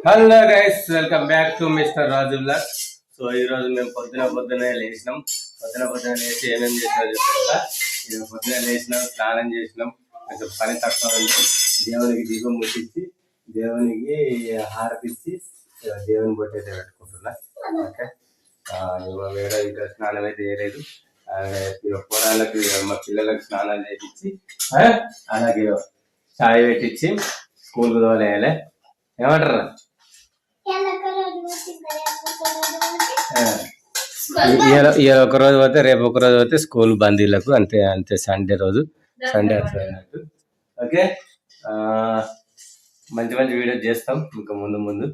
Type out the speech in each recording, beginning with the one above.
Hello guys, welcome back to mister Raju blog. So ఈ రోజు మేము పొద్దునే లేచినాం. పొద్దున లేచి ఏమేమి చేసినా చెప్తా. పొద్దున లేచినాం, స్నానం చేసినాం. కొంచెం పని తక్కువ ఉంది. దేవునికి దీపం ముట్టించి దేవునికి హారతిచ్చి దేవుని బొట్టు అయితే పెట్టుకుంటున్నా. ఓకే, వేరే ఇక్కడ స్నానం అయితే చేయలేదు. పొలాలకు మా పిల్లలకు స్నానాలు చేయించి అలాగే చాయ్ పెట్టించి స్కూల్కి తోలేయాలి. ఏమంటారా? ఇవాళ ఒక రోజు పోతే రేపు ఒక రోజు పోతే స్కూల్ బందీలకు అంతే అంతే. సండే రోజు సండే అన్నట్టు. ఓకే, మంచి మంచి వీడియోస్ చేస్తాం ఇంకా ముందు.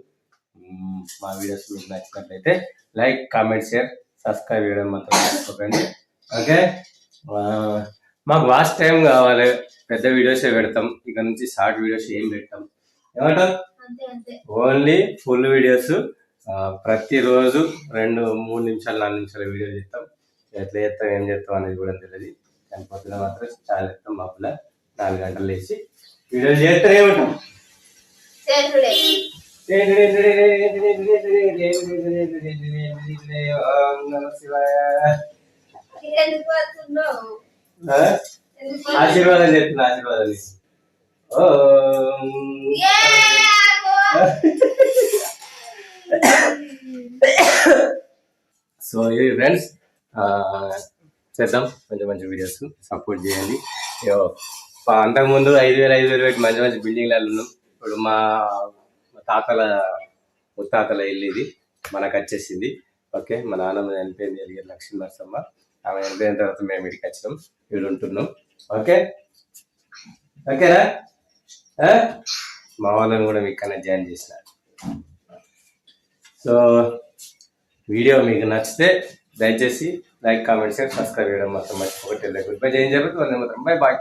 మా వీడియోస్ మీకు నచ్చినట్లయితే లైక్, కామెంట్, షేర్, సబ్స్క్రైబ్ చేయడం మాత్రం మర్చిపోకండి. ఓకే, మాకు వాచ్ టైం కావాలి. పెద్ద వీడియోసే పెడతాం ఇక నుంచి. షార్ట్ వీడియోస్ ఏం పెట్టాం. ఏమంటారు? ఓన్లీ ఫుల్ వీడియోస్ ప్రతిరోజు 2-3 నిమిషాలు 4 నిమిషాల వీడియో చేస్తాం. ఎట్లా చేస్తాం ఏం చేస్తాం అనేది కూడా తెలియదు. కానీ పొద్దున మాత్రం చాలా చేస్తాం. మా పిల్ల 4 గంటలు వేసి వీడియోలు చేస్తూనే ఉంటాం. ఆశీర్వాదం చేస్తున్నా, ఆశీర్వాదం. సో ఇది ఫ్రెండ్స్, చేద్దాం మంచి మంచి వీడియోస్. సపోర్ట్ చేయండి. అంతకుముందు 5,000 పెట్టి మంచి మంచి బిల్డింగ్లలో ఉన్నాం. ఇప్పుడు మా ముత్తాతల ఇల్లు ఇది మనకు వచ్చేసింది. ఓకే, మా నాన్నమ్మ చనిపోయింది ఎలిగిరి లక్ష్మీ నరసమ్మ. ఆమె చనిపోయిన తర్వాత మేము ఇక్కడికి వచ్చినాం, ఇక్కడ ఉంటున్నాం. ఓకే, ఓకేనా? మా వాళ్ళని కూడా మీకు కనెక్ట్ జాయిన్ చేసిన. సో వీడియో మీకు నచ్చితే దయచేసి లైక్, కామెంట్, షేర్, సబ్స్క్రైబ్ చేయడం మాత్రం మర్చిపోకండి. Good bye. జై హింద్. Bye bye.